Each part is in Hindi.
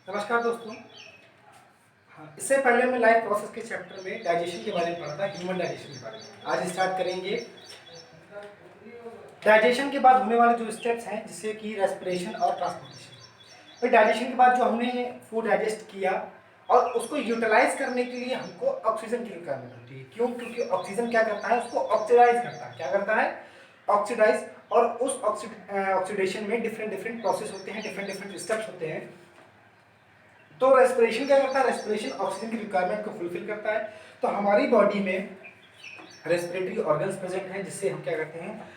नमस्कार दोस्तों। हाँ, इससे पहले मैं लाइफ प्रोसेस के चैप्टर में डाइजेशन के बारे में पढ़ा था, ह्यूमन डाइजेशन के बारे में। आज स्टार्ट करेंगे डाइजेशन के बाद होने वाले जो स्टेप्स हैं, जिससे कि रेस्पिरेशन और ट्रांसपोर्टेशन। तो डाइजेशन के बाद जो हमने फूड डाइजेस्ट किया और उसको यूटिलाइज करने के लिए हमको ऑक्सीजन की रिक्वायरमेंट होती है। क्यों? क्योंकि ऑक्सीजन क्या करता है, उसको ऑक्सीडाइज करता है। क्या करता है? ऑक्सीडाइज। और उस ऑक्सीडेशन में डिफरेंट डिफरेंट प्रोसेस होते हैं, डिफरेंट डिफरेंट स्टेप्स होते हैं। तो रेस्पिरेशन क्या करता है? रेस्पिरेशन ऑक्सीजन की रिक्वायरमेंट को फुलफिल करता है। तो हमारी बॉडी में रेस्पिरेटरी ऑर्गन्स प्रेजेंट हैं, जिससे हम क्या करते हैं,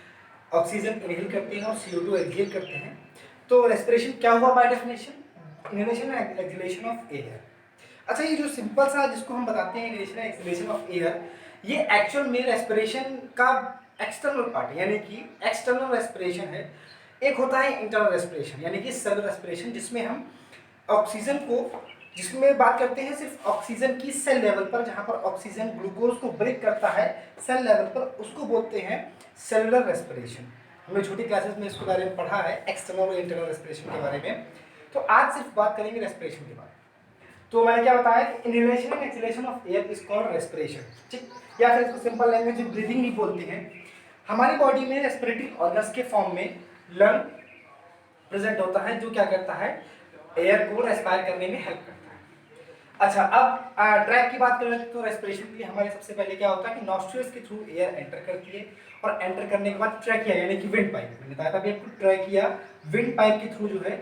ऑक्सीजन इनहेल करते हैं और CO2 एक्सहेल करते हैं। तो रेस्पिरेशन क्या हुआ by definition? Inhalation and exhalation of air. अच्छा, ये जो सिंपल सा जिसको हम बताते हैं inhalation and exhalation of air, ये एक्चुअल में रेस्पिरेशन का एक्सटर्नल पार्ट है, यानी कि एक्सटर्नल रेस्पिरेशन है। एक होता है इंटरनल रेस्पिरेशन, यानी कि सेल रेस्पिरेशन, जिसमें हम ऑक्सीजन को, जिसमें बात करते हैं सिर्फ ऑक्सीजन की सेल लेवल पर, जहां पर ऑक्सीजन ग्लूकोज को ब्रेक करता है सेल लेवल पर, उसको बोलते हैं सेलुलर रेस्पिरेशन। हमने छोटी क्लासेस में इसके बारे में पढ़ा है, एक्सटर्नल और इंटरनल रेस्पिरेशन के बारे में। तो आज सिर्फ बात करेंगे रेस्पिरेशन के बारे में। तो मैंने क्या बताया कि inhalation and exhalation of air is called respiration, ठीक? या फिर इसको सिंपल लैंग्वेज में ब्रीदिंग भी बोलते हैं। हमारी बॉडी में रेस्पिरेटरी ऑर्गन्स के फॉर्म में लंग प्रेजेंट होता है, जो क्या करता है, एयर को रेस्पायर करने में हेल्प करता है। अच्छा, अब ट्रैक की बात करें तो रेस्पिरेशन के लिए हमारे सबसे पहले क्या होता है कि नॉस्ट्रिल्स के थ्रू एयर एंटर करती है, और एंटर करने के बाद ट्रैकिया यानी कि विंड पाइप, मैंने बताया था अभी आपको, ट्रैकिया विंड पाइप के थ्रू जो है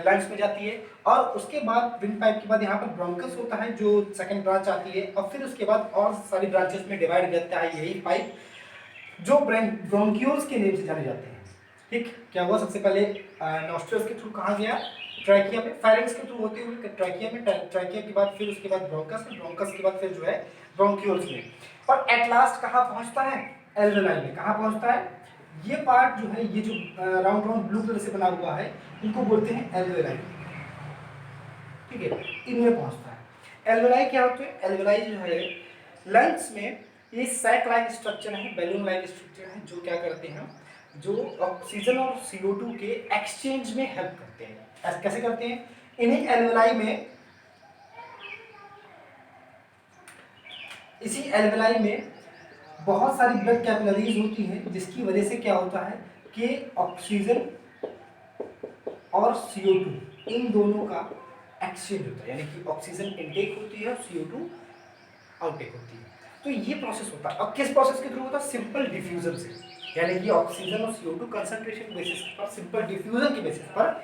लंग्स में जाती है। और उसके बाद विंड पाइप के बाद यहाँ पर ब्रोंकस होता है, जो सेकंड ब्रांच आती है, और फिर उसके बाद और सारी ब्रांचेस में डिवाइड हो जाता है यही पाइप, जो ब्रोंक्यूल्स के नेम से जाने जाते हैं। ठीक, क्या हुआ? सबसे पहले नॉस्ट्रिल्स के थ्रू कहाँ गया? ट्रैकिया में। फायरिंग्स के थ्रू होते हुए ट्रैकिया में, ट्रैकिया के बाद फिर उसके बाद ब्रोंकस में, ब्रोंकस के बाद फिर जो है ब्रोंक्यूल्स में, और एट लास्ट कहाँ पहुंचता है? एल्वेलाई में। कहाँ पहुंचता है? ये पार्ट जो है, ये जो राउंड राउंड ब्लू कलर से बना हुआ है, इनको बोलते हैं एल्वेलाई। ठीक है, इनमें पहुंचता है। एल्वेलाई क्या होते हैं? एल्वेलाई जो है लंग्स में, ये सैक लाइक स्ट्रक्चर है, बैलून लाइक स्ट्रक्चर है, जो क्या करते हैं, जो ऑक्सीजन और CO2 के एक्सचेंज में हेल्प करते हैं। कैसे करते हैं? इन्हीं एल्वेलाई में, इसी एल्वेलाई में बहुत सारी ब्लड कैपिलरीज होती हैं, जिसकी वजह से क्या होता है कि ऑक्सीजन और CO2 इन दोनों का एक्सचेंज होता है, यानी कि ऑक्सीजन इनटेक होती है और CO2 आउटटेक होती है। तो ये प्रोसेस होता है। अब किस प्रोसेस के थ्रू होता है? सिंपल डिफ्यूजन से, यानी कि ऑक्सीजन और CO2 कंसंट्रेशन बेसिस पर, सिंपल डिफ्यूजन के बेसिस पर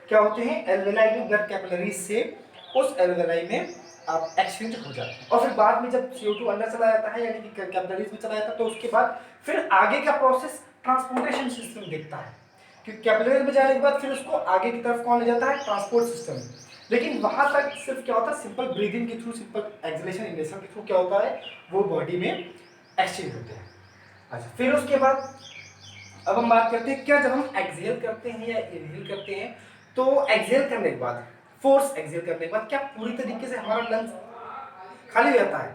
क्या होते हैं, एल्वेलाई में ब्लड कैपिलरीज से उस एल्वेलाई में आप एक्सचेंज हो जाते हैं। और फिर बाद में जब CO2 अंदर चला जाता है, यानी कि कैपिलरीज में चला जाता है, तो उसके बाद फिर आगे का प्रोसेस ट्रांसपोर्टेशन सिस्टम देखता है, क्योंकि कैपिलरीज में जाने के बाद फिर उसको आगे की तरफ कौन ले जाता है? Transport system. लेकिन वहां तक सिर्फ क्या होता है, सिंपल ब्रीदिंग के थ्रू, सिंपल एक्सलेशन इनहेलेशन के थ्रू क्या होता है, वो बॉडी में एक्सचेंज होते हैं। अच्छा, फिर उसके बाद अब हम बात करते हैं, क्या जब हम एक्सहेल करते हैं या इनहेल करते हैं, तो एक्सहेल करने के बाद, फोर्स एक्सहेल करने के बाद क्या पूरी तरीके से हमारा लंग्स खाली हो जाता है?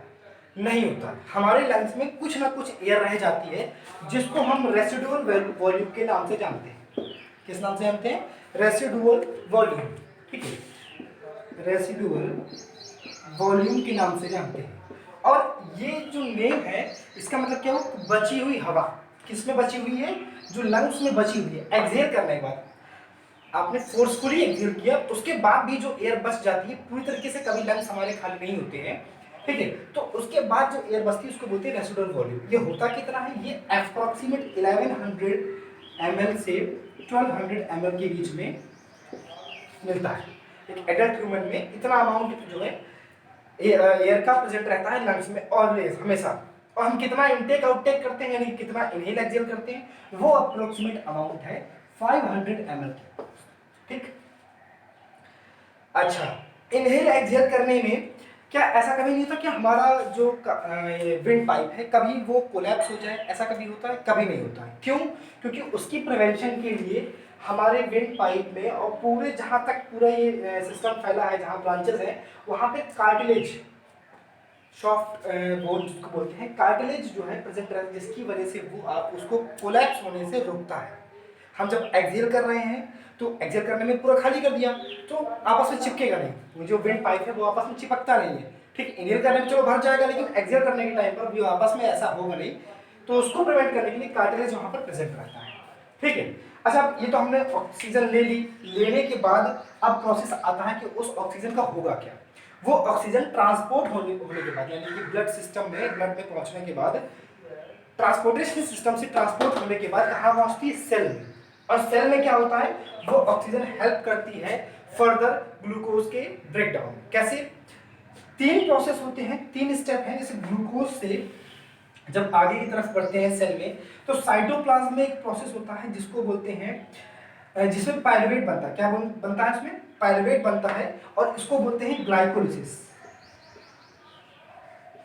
नहीं होता है। हमारे लंग्स में कुछ ना कुछ एयर रह जाती है, जिसको हम रेसिडुअल वॉल्यूम के नाम से जानते हैं। किस नाम से जानते हैं? Residual volume. ठीक है, रेसिडुअल वॉल्यूम के नाम से जानते हैं। और ये जो नेम है, इसका मतलब क्या हो? बची हुई हवा। किसमें बची हुई है? जो लंग्स में बची हुई है। एक्सहेल करने के बाद आपने फोर्सफुली एक्सहेल किया, उसके बाद भी जो एयर बच जाती है पूरी तरीके से, कभी लंग्स हमारे खाली नहीं होते हैं, ठीक है, तो उसके बाद जो एयर बचती है उसको बोलते हैं रेसिडुअल वॉल्यूम। ये होता कितना है? ये अप्रोक्सीमेट 1100 ml से 1200 ml के बीच में मिलता है। एक एडल्ट ह्यूमन में इतना अमाउंट जो है एयर का प्रेजेंट रहता है लंग्स में ऑलवेज, हमेशा। और हम कितना इनटेक आउटटेक करते हैं, यानी कितना इनहेल एक्सहेल करते हैं, वो अप्रोक्सीमेट अमाउंट है 500 ml। ठीक, अच्छा, इनहेल एक्सहेल करने में क्या ऐसा कभी नहीं होता कि हमारा जो विंड पाइप है कभी वो कोलैप्स हो जाए? ऐसा कभी होता है? कभी नहीं होता है। क्यों? क्योंकि उसकी प्रिवेंशन के लिए हमारे विंड पाइप में, और पूरे जहां तक पूरा ये सिस्टम फैला है, जहां ब्रांचेस हैं, वहां पे कार्टिलेज, सॉफ्ट बोन जिसको बोलते हैं, कार्टिलेज जो है प्रेजेंट रहता है, जिसकी वजह से वो आप उसको कोलैप्स होने से रोकता है। हम जब एक्सेल कर रहे हैं तो एक्सेल करने में पूरा खाली कर दिया तो आपस में चिपकेगा नहीं, जो विंड पाइप है वो आपस में चिपकता नहीं है। ठीक, इनहेल करने में चलो भर जाएगा, लेकिन एक्सेल करने के टाइम पर भी आपस में ऐसा होगा नहीं, तो उसको प्रिवेंट करने के लिए कार्टिलेज वहां पर प्रेजेंट रहता है। ठीक है, अच्छा ये तो हमने ऑक्सीजन ले ली, लेने के बाद अब प्रोसेस आता है कि उस ऑक्सीजन का होगा क्या। वो ऑक्सीजन ट्रांसपोर्ट होने के बाद, यानी कि ब्लड सिस्टम में, ब्लड में पहुंचने के बाद, ट्रांसपोर्टेशन सिस्टम से ट्रांसपोर्ट होने के बाद कहाँ पहुंचती है, सेल में। और सेल में क्या होता है, वो ऑक्सीजन हेल्प करती है फर्दर ग्लूकोज के ब्रेकडाउन। कैसे, 3 प्रोसेस होते हैं, 3 स्टेप हैं। जैसे ग्लूकोज से जब आगे की तरफ बढ़ते हैं सेल में, तो साइटोप्लाज्म में एक प्रोसेस होता है जिसको बोलते हैं, जिसमें पायरुवेट बनता है। क्या बनता है इसमें, पायरुवेट बनता है, और इसको बोलते हैं ग्लाइकोलिसिस।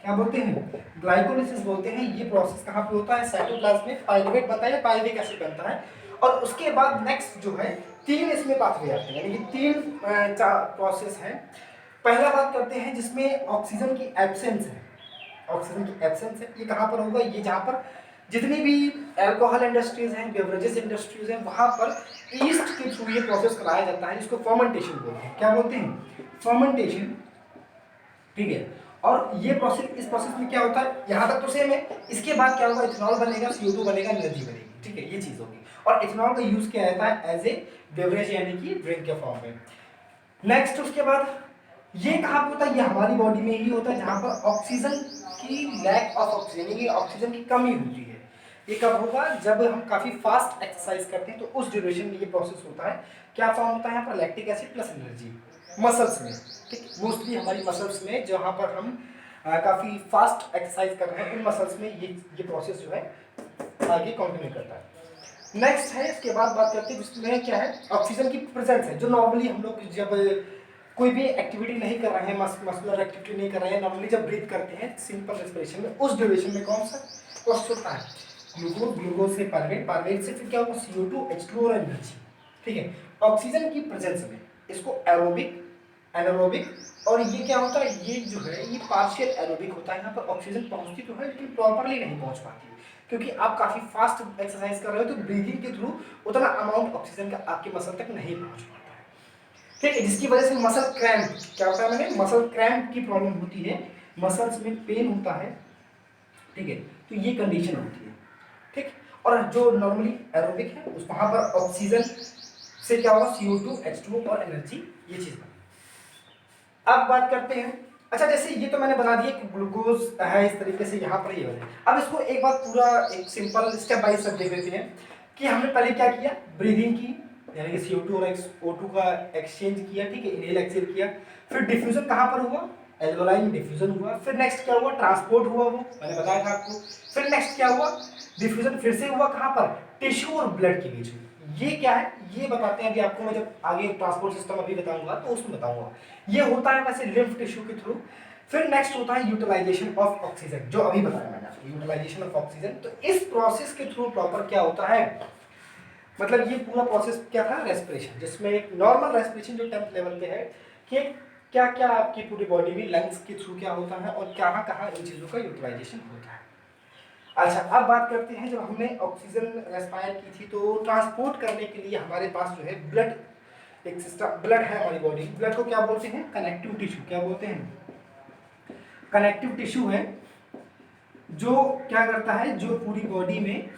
क्या बोलते हैं, ग्लाइकोलिसिस बोलते हैं। ये प्रोसेस कहाँ पे होता है, साइटोप्लाज्म में पायरुवेट बनता है, पायरुविक एसिड बनता है। और उसके बाद नेक्स्ट जो है 3 इसमें पाथवे आते हैं, यानी कि 3 प्रोसेस हैं। पहला बात करते हैं जिसमें ऑक्सीजन की एब्सेंस है, ऑक्सीजन की एब्सेंस है। ये कहाँ पर होगा, ये जहाँ पर जितनी भी अल्कोहल इंडस्ट्रीज हैं, बेवरेजेस इंडस्ट्रीज हैं, वहाँ पर ईस्ट के थ्रू ये प्रोसेस कराया जाता है, जिसको फर्मेंटेशन बोलते हैं। क्या बोलते हैं, फर्मेंटेशन। ठीक है, और ये प्रोसेस, इस प्रोसेस में क्या होता है, यहाँ तक तो सेम है। इसके बाद क्या होगा, इथेनॉल बनेगा, CO2 बनेगा, एनर्जी बनेगी। ठीक है, ये चीज होगी। और इथेनॉल का यूज किया जाता है एज ए बेवरेज, यानी कि ड्रिंक के फॉर्म में। नेक्स्ट उसके बाद ये कहाँ पे होता है, ये हमारी बॉडी में ही होता है, जहाँ पर ऑक्सीजन की लैक ऑफ ऑक्सीजन, यानी ऑक्सीजन की कमी होती है। ये कब होगा, जब हम काफी फास्ट एक्सरसाइज करते हैं, तो उस ड्यूरेशन में ये प्रोसेस होता है। क्या फॉर्म होता है यहाँ पर, lactic acid plus energy, muscles में। ठीक, मोस्टली हमारी मसल्स में, जहाँ पर हम काफी फास्ट एक्सरसाइज कर रहे हैं, उन मसल्स में ये प्रोसेस जो है आगे कंटिन्यू करता है। नेक्स्ट है, इसके बाद बात करते हैं जिसमें क्या है, ऑक्सीजन की प्रेजेंस है। जो नॉर्मली हम लोग जब कोई भी एक्टिविटी नहीं कर रहे हैं, मस्कुलर एक्टिविटी नहीं कर रहे हैं, नॉर्मली जब ब्रीथ करते हैं सिंपल रेस्पिरेशन में, उस ड्यूरेशन में कौन सा प्रोसेस होता है, ग्लूकोज, ग्लूकोज से पायरुवेट, पायरुवेट से फिर क्या होगा, CO2, H2 और एनर्जी। ठीक है, ऑक्सीजन की प्रेजेंस में इसको एरोबिक, एनारोबिक, और ये क्या होता है, ये जो है ये पार्शियल एरोबिक होता है। यहाँ पर ऑक्सीजन पहुंचती तो है, लेकिन प्रॉपरली नहीं पहुंच पाती, क्योंकि आप काफी फास्ट एक्सरसाइज कर रहे हो, तो ब्रीदिंग के थ्रू उतना अमाउंट ऑक्सीजन का आपके मसल तक नहीं पहुंच पाता है। ठीक है, जिसकी वजह से मसल क्रैम्प, क्या होता है, मैंने मसल क्रैम्प की प्रॉब्लम होती है, मसल्स में पेन होता है। ठीक है, तो ये कंडीशन होती है। ठीक, और जो नॉर्मली एरोबिक है उस वहां पर ऑक्सीजन से क्या होगा, CO2, H2 और एनर्जी, ये चीज बनी। अब बात करते हैं, अच्छा जैसे ये तो मैंने बता दिया कि ग्लूकोज है, इस तरीके से यहाँ पर ये हो जाए। अब इसको एक बार पूरा एक सिंपल स्टेप बाय स्टेप देख लेते हैं कि हमने पहले क्या किया, ब्रीदिंग की, यानी कि CO2 और O2 का एक्सचेंज किया। ठीक है, इनहेल एक्सहेल किया, फिर डिफ्यूजन कहाँ पर हुआ, एल्वेओलाई डिफ्यूजन हुआ। फिर नेक्स्ट क्या हुआ, ट्रांसपोर्ट हुआ, वो मैंने बताया था आपको। फिर नेक्स्ट क्या हुआ, डिफ्यूजन फिर से हुआ, कहाँ पर, टिश्यू और ब्लड के बीच में। ये क्या है, ये बताते हैं अभी आपको, मैं जब आगे ट्रांसपोर्ट सिस्टम अभी बताऊंगा तो उसमें बताऊंगा। ये होता है वैसे लिम्फ टिश्यू के थ्रू। फिर नेक्स्ट होता है यूटिलाइजेशन ऑफ ऑक्सीजन, जो अभी बताया मैंने आपको, यूटिलाइजेशन ऑफ ऑक्सीजन। तो इस प्रोसेस के थ्रू प्रॉपर क्या होता है, मतलब ये पूरा प्रोसेस क्या था, रेस्पिरेशन, जिसमें एक नॉर्मल रेस्पिरेशन जो 10th लेवल पे है, कि क्या क्या आपकी पूरी बॉडी में लंग्स के थ्रू क्या होता है और कहाँ कहाँ इन चीज़ों का यूटिलाइजेशन होता है। अच्छा, अब बात करते हैं, जब हमने ऑक्सीजन रेस्पायर की थी, तो ट्रांसपोर्ट करने के लिए हमारे पास जो है ब्लड, एक सिस्टम, ब्लड है हमारी बॉडी। ब्लड को क्या बोलते हैं, कनेक्टिव टिश्यू। क्या बोलते हैं, कनेक्टिव टिश्यू है, जो क्या करता है, जो पूरी बॉडी में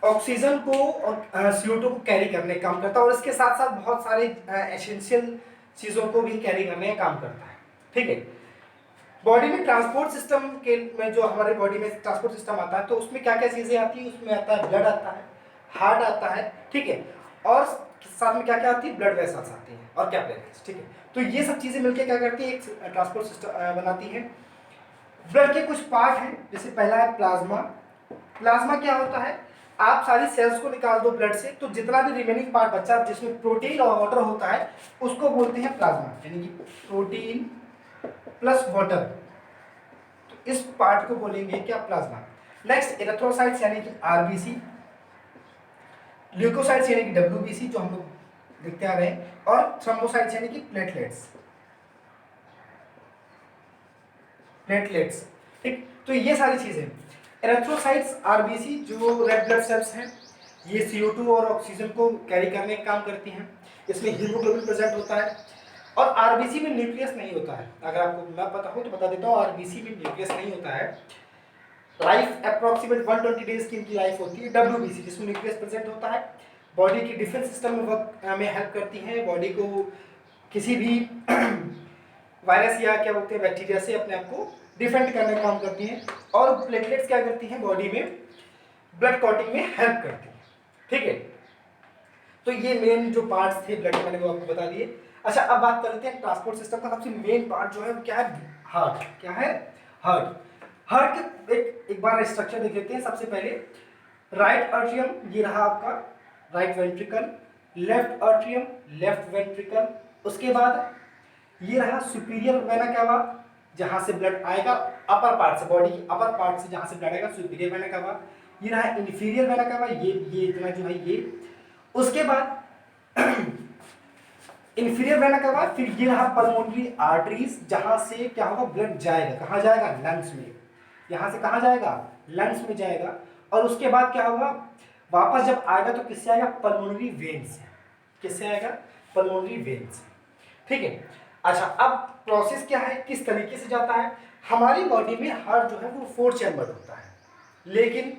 ऑक्सीजन को और CO2 को कैरी करने का काम करता है, और इसके साथ साथ बहुत सारे एसेंशियल चीजों को भी कैरी करने का काम करता है। ठीक है, बॉडी में ट्रांसपोर्ट सिस्टम के में, जो हमारे बॉडी में ट्रांसपोर्ट सिस्टम आता है, तो उसमें क्या क्या चीजें आती है, उसमें आता है ब्लड आता है, हार्ट आता है। ठीक है, और साथ में क्या क्या आती है, ब्लड वेसल्स आती हैं और कैपिलरीज। ठीक है, तो ये सब चीजें मिलकर क्या करती है, एक ट्रांसपोर्ट सिस्टम बनाती है। ब्लड के कुछ पार्ट हैं, जैसे पहला है प्लाज्मा। प्लाज्मा क्या होता है, आप सारी सेल्स को निकाल दो ब्लड से, तो जितना भी रिमेनिंग पार्ट बचा जिसमें प्रोटीन और वाटर होता है, उसको बोलते हैं प्लाज्मा, यानी कि प्रोटीन प्लस वाटर, तो इस पार्ट को बोलेंगे क्या, प्लाज्मा। नेक्स्ट एरिथ्रोसाइट्स यानी कि RBC, ल्यूकोसाइट्स यानी कि WBC जो हम लोग देखते आ रहे हैं, और थ्रोम्बोसाइट्स यानी कि प्लेटलेट्स, प्लेटलेट्स। ठीक, तो ये सारी चीजें, एरिथ्रोसाइट्स, RBC जो रेड ब्लड सेल्स हैं, ये CO2 और ऑक्सीजन को कैरी करने का काम करती हैं। इसमें हीमोग्लोबिन प्रेजेंट होता है और आरबीसी में न्यूक्लियस नहीं होता है। अगर आपको ना पता हो तो बता देता हूँ, आरबीसी में न्यूक्लियस नहीं होता है। लाइफ अप्रॉक्सीमेट 120 डेज की इनकी लाइफ होती है। डब्ल्यूबीसी जिसमें न्यूक्लियस प्रेजेंट होता है, बॉडी की डिफेंस सिस्टम में वर्क में हेल्प करती है, बॉडी को किसी भी वायरस या क्या बोलते हैं बैक्टीरिया से अपने आप को डिफेंड करने का काम करती हैं। और प्लेटलेट्स क्या करती हैं, बॉडी में ब्लड क्लॉटिंग में हेल्प करती हैं। ठीक है, तो ये मेन जो पार्ट्स थे ब्लड के मैंने वो आपको बता दिए। अच्छा, अब बात करते हैं ट्रांसपोर्ट सिस्टम का सबसे मेन पार्ट जो है वो क्या है, हार्ट। क्या है, हार्ट। हार्ट के एक बार स्ट्रक्चर देख लेते हैं। सबसे पहले राइट आर्ट्रियम, ये रहा आपका right ventricle, left atrium, left ventricle. उसके बाद ये रहा सुपीरियर वेना कावा, जहां से ब्लड आएगा अपर पार्ट से, बॉडी की अपर पार्ट से जहां से ब्लड आएगा सुपीरियर वेना कावा। ये रहा इंफीरियर वेना कावा, ये इतना जो है ये। उसके बाद इंफीरियर वेना कावा, फिर ये रहा पल्मोनरी आर्टरीज, जहां से क्या होगा, ब्लड जाएगा, कहां जाएगा, लंग्स में। यहां से कहां जाएगा, लंग्स में जाएगा। और उसके बाद क्या होगा, वापस जब आएगा तो किससे आएगा, पल्मोनरी वेन से। किससे आएगा, पल्मोनरी वेन से। ठीक है। अच्छा, अब प्रोसेस क्या है, किस तरीके से जाता है। हमारी बॉडी में हार्ट जो है वो 4 चैम्बर होता है, लेकिन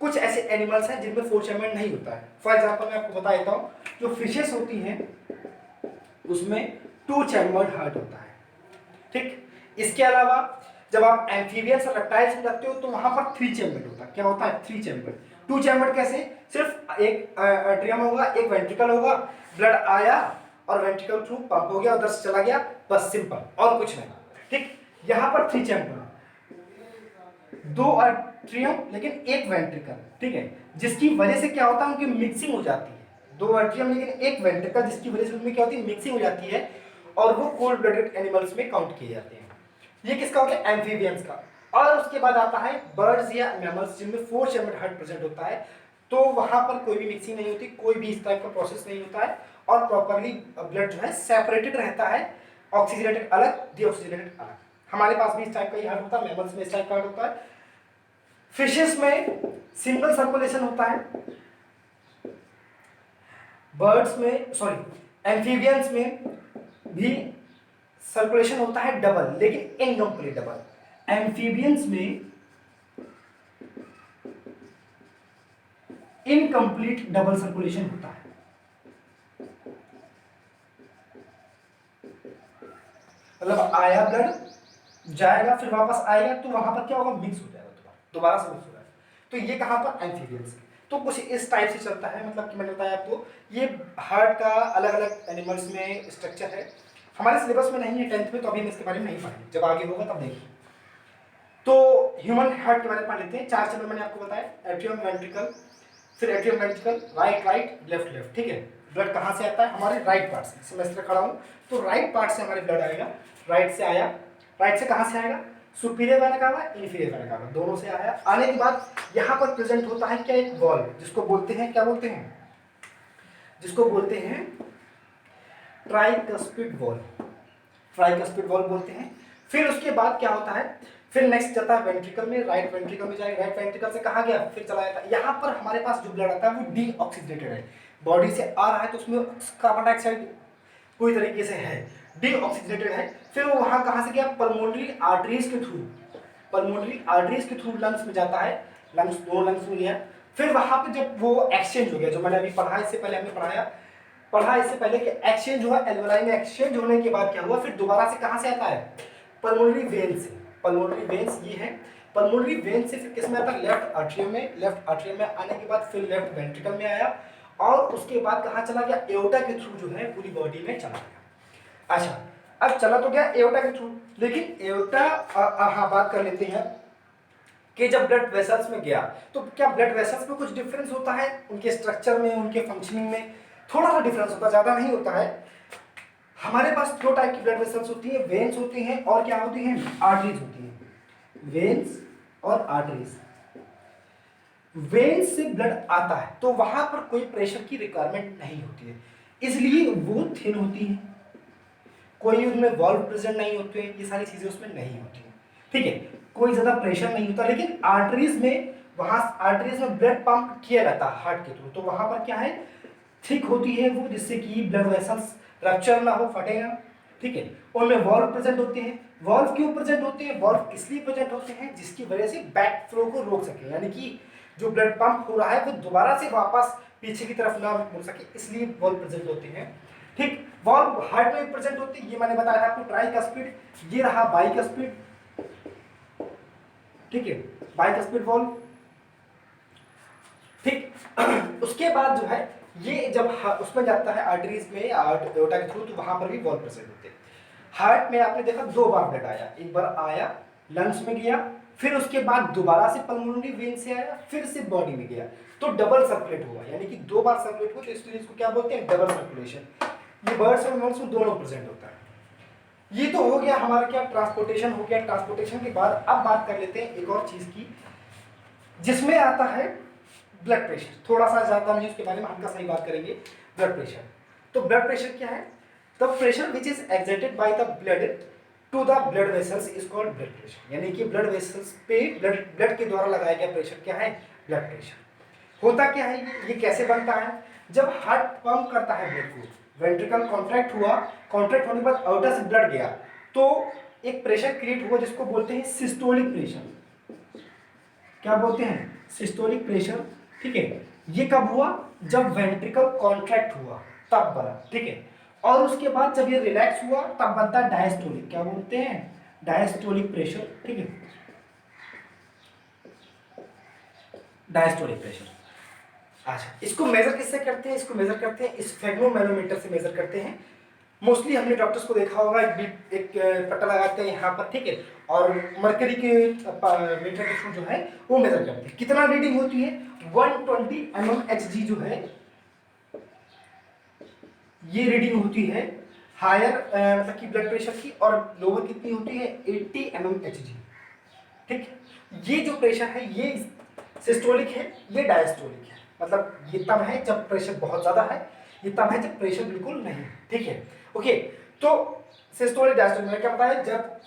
कुछ ऐसे एनिमल्स हैं जिनमें 4 चैम्बर नहीं होता है। फॉर एग्जाम्पल मैं आपको बता देता हूँ, जो फिशेस होती हैं उसमें 2 चैम्बर्ड हार्ट होता है। ठीक, इसके अलावा जब आप एम्फीबियंस और रेप्टाइल्स में जाते हो तो वहां पर 3 चैम्बर्ड होता है। क्या होता है, 3 चैम्बर्ड। 2 चैम्बर्ड कैसे, सिर्फ एक आर्टरियम होगा, एक वेंट्रिकल होगा, ब्लड आया और वेंट्रिकल थ्रू पंप हो गया, उधर से चला गया, बस सिंपल, और कुछ नहीं। ठीक, यहां पर 3 चैम्बर, 2 आर्टरियम लेकिन एक वेंट्रिकल। ठीक है, जिसकी वजह से क्या होता है, उनकी मिक्सिंग हो जाती है। 2 आर्टरियम लेकिन एक वेंट्रिकल, जिसकी वजह से उनमें क्या होती है, मिक्सिंग हो जाती है, और वो कोल्ड ब्लडेड एनिमल्स में काउंट किए जाते हैं। ये किसका हो गया, एम्फीबियंस का। और उसके बाद आता है बर्ड्स या मैमल्स, जिनमें 4 चैम्बर्ड हार्ट प्रेजेंट होता है। तो वहां पर कोई भी मिक्सिंग नहीं होती, कोई भी इस टाइप का प्रोसेस नहीं होता है, और प्रॉपरली ब्लड जो है सेपरेटेड रहता है, ऑक्सीजनेटेड अलग, डीऑक्सीजनेटेड अलग। हमारे पास भी इस टाइप का ही हार्ट होता है, मैमल्स में इस टाइप का हार्ट होता है। फिशेस में सिंगल सर्कुलेशन होता है, बर्ड्स में, सॉरी एम्फीबियंस में भी सर्कुलेशन होता है डबल, लेकिन इनकम्प्लीट डबल। एम्फीबियंस में इनकम्प्लीट डबल सर्कुलेशन होता है। मतलब आया ब्लड, जाएगा, फिर वापस आएगा, तो वहां पर क्या होगा, मिक्स हो जाएगा, दोबारा से मिक्स हो जाएगा। तो ये कहां पर, एम्फीबियंस। तो कुछ इस टाइप से चलता है, मतलब कि मैंने बताया आपको, ये हार्ट का अलग अलग एनिमल्स में स्ट्रक्चर है। हमारे सिलेबस में नहीं है 10th में, तो अभी हम इसके बारे में नहीं पढ़ेंगे, जब आगे होगा तब देखिए। तो ह्यूमन हार्ट के बारे में पढ़ लेते हैं। 4 चैम्बर मैंने आपको बताया, एट्रियम, वेंट्रिकल, फिर atrium, ventricle, right right, left left. ठीक है, ब्लड कहाँ से आता है, हमारे राइट पार्ट से। मैं इस तरह खड़ा हूँ तो राइट पार्ट से हमारे ब्लड आएगा, राइट से आया। राइट से कहाँ से आएगा, superior vena cava, inferior vena cava, दोनों से आया। आने के बाद यहाँ पर प्रेजेंट होता है क्या, एक वॉल्व, जिसको बोलते हैं, क्या बोलते हैं, जिसको बोलते हैं ट्राइकस्पिड वॉल्व, ट्राइकस्पिड वॉल्व बोलते हैं। फिर उसके बाद क्या होता है, फिर नेक्स्ट जाता है वेंट्रिकल में, राइट वेंट्रिकल में जाएगा, राइट वेंट्रिकल से कहाँ गया, फिर चला जाता है। यहाँ पर हमारे पास जो ब्लड आता है वो डीऑक्सीजनेटेड है, बॉडी से आ रहा है तो उसमें कार्बन डाइऑक्साइड पूरी तरीके से है, डीऑक्सीजनेटेड है। फिर वो वहाँ कहाँ से गया, पल्मोनरी आर्टरीज के थ्रू, पल्मोनरी आर्टरीज के थ्रू लंग्स में जाता है, लंग्स, दो लंग्स में गया। फिर वहाँ पे जब वो एक्सचेंज हो गया, जो मैंने अभी पढ़ा, इससे पहले हमने पढ़ा इससे पहले कि एक्सचेंज हुआ, एल्वेलाई में एक्सचेंज होने के बाद क्या हुआ, फिर दोबारा से कहाँ से आता है, पल्मोनरी वेन से। पल्मोनरी वेन्स ये है, पल्मोनरी वेन से फिर किसमें आता है, लेफ्ट आर्टरियम में। लेफ्ट आर्टरियम में आने के बाद फिर लेफ्ट वेंट्रिकल में आया, और उसके बाद कहाँ चला गया, एओर्टा के थ्रू जो है पूरी बॉडी में चला गया। अच्छा, अब चला तो गया एओर्टा के थ्रू, लेकिन एओर्टा, हाँ बात कर लेते हैं कि जब ब्लड वेसल्स में गया तो क्या ब्लड वेसल्स में कुछ डिफरेंस होता है, उनके स्ट्रक्चर में, उनके फंक्शनिंग में थोड़ा सा डिफरेंस होता है, ज़्यादा नहीं होता है। हमारे पास दो टाइप की ब्लड वेसल्स होती है, वेन्स होती हैं और क्या होती हैं, आर्टरीज होती हैं, वेन्स और आर्टरीज। वेन्स से ब्लड आता है तो वहां पर कोई प्रेशर की रिक्वायरमेंट नहीं होती है, इसलिए वो थिन होती है, कोई उनमें वॉल्व प्रेजेंट नहीं होते हैं, ये सारी चीजें उसमें नहीं होती हैं। ठीक है, कोई ज्यादा प्रेशर नहीं होता। लेकिन आर्टरीज में वहाँ आर्टरीज में ब्लड पंप किया जाता है हार्ट के थ्रू, तो वहाँ पर क्या है, थिक होती है वो, जिससे कि ब्लड वेसल्स रप्चर ना हो, फटे ना, ठीक है। उनमें वॉल्व प्रेजेंट होते हैं। वॉल्व क्यों प्रेजेंट होते हैं? वॉल्व इसलिए प्रेजेंट होते हैं जिसकी वजह से बैक फ्लो को रोक सके, यानी कि जो ब्लड पंप हो रहा है वो दोबारा से वापस पीछे की तरफ ना मुड़ सके, इसलिए वॉल्व प्रेजेंट होते हैं, ठीक। वॉल्व हार्ट में प्रेजेंट होते हैं, ये मैंने बताया था आपको, ट्राइकस्पिड, ये रहा बाइकस्पिड, ठीक है, बाइकस्पिड वॉल्व, ठीक। उसके बाद जो है ये जब उसमें जाता है आर्टरीज में, एओर्टा के थ्रू, तो वहां पर भी वॉल्व प्रेजेंट होते हैं। हार्ट में आपने देखा 2 बार ब्लड आया, एक बार आया लंग्स में गया, फिर उसके बाद दोबारा से पल्मोनरी वेन से आया, फिर से बॉडी में गया, तो डबल सर्कुलेट हुआ, यानी कि 2 बार सर्कुलेट हुआ, तो इसलिए इसको क्या बोलते हैं, डबल सर्कुलेशन। ये बर्ड्स और एनिमल्स में दोनों प्रेजेंट होता है। ये तो हो गया हमारा क्या, ट्रांसपोर्टेशन हो गया। ट्रांसपोर्टेशन के बाद अब बात कर लेते हैं एक और चीज की, जिसमें आता है ब्लड प्रेशर। थोड़ा सा ज्यादा नहीं, उसके बारे में हल्का सही बात करेंगे। ब्लड प्रेशर, तो ब्लड प्रेशर क्या है? The pressure which is exerted by the blood to the blood vessels is called blood pressure, यानी कि ब्लड वेसल्स पे ब्लड के द्वारा लगाया गया प्रेशर क्या है, ब्लड प्रेशर। होता क्या है ये कैसे बनता है? जब हार्ट पंप करता है ब्लड को, वेंट्रिकल कॉन्ट्रैक्ट हुआ, कॉन्ट्रैक्ट होने के बाद आउटर से ब्लड गया, तो एक प्रेशर क्रिएट हुआ जिसको बोलते हैं सिस्टोलिक प्रेशर। क्या बोलते हैं? सिस्टोलिक प्रेशर, ठीक है। ये कब हुआ? जब वेंट्रिकल कॉन्ट्रैक्ट हुआ तब बना, ठीक है। और उसके बाद जब ये रिलैक्स हुआ तब बनता है डायस्टोलिक। क्या बोलते हैं? डायस्टोलिक प्रेशर, ठीक है, डायस्टोलिक प्रेशर। अच्छा, इसको मेजर किससे करते हैं? इसको मेजर करते हैं स्फेग्नोमैनोमीटर से मेजर करते हैं। मोस्टली हमने डॉक्टर्स को देखा होगा, एक पट्टा लगाते हैं यहाँ पर, ठीक है, और मरकरी के मीटर के थ्रू जो है वो मेजर करते हैं। कितना रीडिंग होती है? 120 mmHg जो है ये रीडिंग होती है हायर मतलब कि ब्लड प्रेशर की, और लोअर कितनी होती है? 80 mmHg, ठीक। ये जो प्रेशर है ये सिस्टोलिक है, ये डायस्टोलिक है। मतलब ये तब है जब प्रेशर बहुत ज्यादा है, ये तब है जब प्रेशर बिल्कुल नहीं, ठीक है। ओके, तो सिस्टोलिक डायस्टोलिक मैंने क्या बताया, जब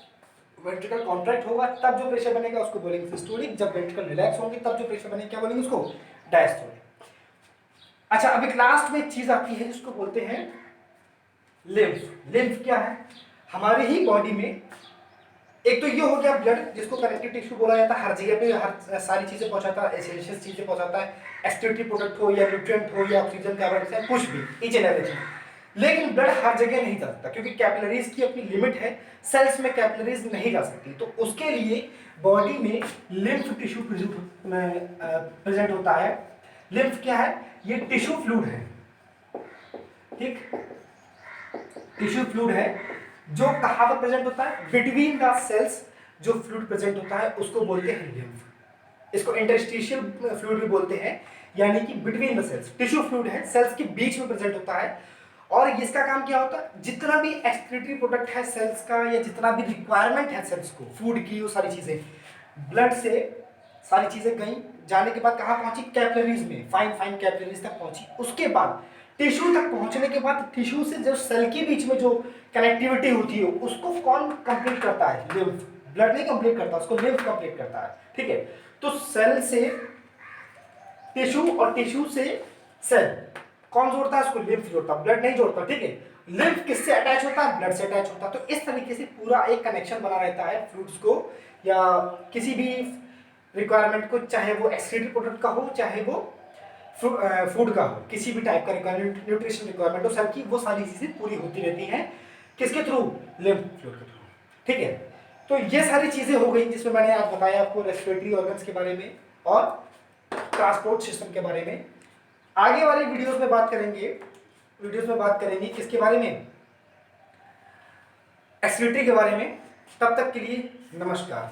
वेंट्रिकल कॉन्ट्रैक्ट होगा तब जो प्रेशर बनेगा उसको बोलेंगे सिस्टोलिक, जब वेंट्रिकल रिलैक्स होंगे तब जो प्रेशर बनेगा क्या बोलेंगे उसको? डायस्टोलिक। अच्छा, अभी लास्ट में एक चीज आती है जिसको बोलते हैं लिम्फ। लिम्फ क्या है? हमारे ही बॉडी में एक तो ये हो गया ब्लड, जिसको कनेक्टिव टिश्यू बोला जाता है, हर जगह पे हर सारी चीजें पहुंचाता है, एसेंशियल चीजें पहुंचाता है, एक्सक्रीटरी प्रोडक्ट हो या न्यूट्रिएंट हो या ऑक्सीजन, कार्बन डाइऑक्साइड, कुछ भी, ईच एंड एवरीथिंग। लेकिन ब्लड हर जगह नहीं जा सकता क्योंकि कैपिलरीज की अपनी लिमिट है, सेल्स में कैपिलरीज नहीं जा सकती, तो उसके लिए बॉडी में लिम्फ टिश्यू प्रेजेंट होता है। लिम्फ क्या है? ये टिश्यू फ्लूइड है, ठीक, टिश्यू फ्लूइड है जो कहां पर प्रेजेंट होता है? बिटवीन द सेल्स जो फ्लूइड प्रेजेंट होता है उसको बोलते हैं लिम्फ। इसको इंटरस्टिशियल फ्लूइड भी बोलते हैं, यानी कि between the cells tissue fluid है, सेल्स के बीच में प्रेजेंट होता है। और इसका काम क्या होता है? जितना भी एक्सक्रीटरी प्रोडक्ट है सेल्स का, या जितना भी रिक्वायरमेंट है सेल्स को फूड की, वो सारी चीजें ब्लड से सारी चीजें गई, जाने के बाद कहां पहुंची? कैपिलरीज में, फाइन फाइन कैपिलरीज तक पहुंची। उसके बाद टिश्यू तक पहुंचने के बाद टिश्यू से जो सेल के बीच में जो कनेक्टिविटी होती है उसको कौन कंप्लीट करता है? लिम्फ। ब्लड नहीं कंप्लीट करता, उसको लिम्फ कंप्लीट करता है, ठीक है। तो सेल से टिश्यू और टिश्यू से सेल कौन जोड़ता है? उसको लिम्फ जोड़ता है, ब्लड नहीं जोड़ता, ठीक है। लिम्फ किससे अटैच होता है? ब्लड से अटैच होता है। तो इस तरीके से पूरा एक कनेक्शन बना रहता है फ्लूइड्स को या किसी भी रिक्वायरमेंट को, चाहे वो एक्सक्रीटरी प्रोडक्ट का हो चाहे वो फूड का हो, किसी भी टाइप का रिक्वायरमेंट, न्यूट्रिशन रिक्वायरमेंट हो सेल की, वो सारी चीजें पूरी होती रहती हैं किसके थ्रू? लिम्फ फ्लूइड के थ्रू, ठीक है। तो ये सारी चीजें हो गई जिसमें मैंने आज बताया आपको रेस्पिरेटरी ऑर्गन्स के बारे में और ट्रांसपोर्ट सिस्टम के बारे में। आगे वाली वीडियोस में बात करेंगे किसके बारे में? एक्सक्रीटरी के बारे में। तब तक के लिए नमस्कार।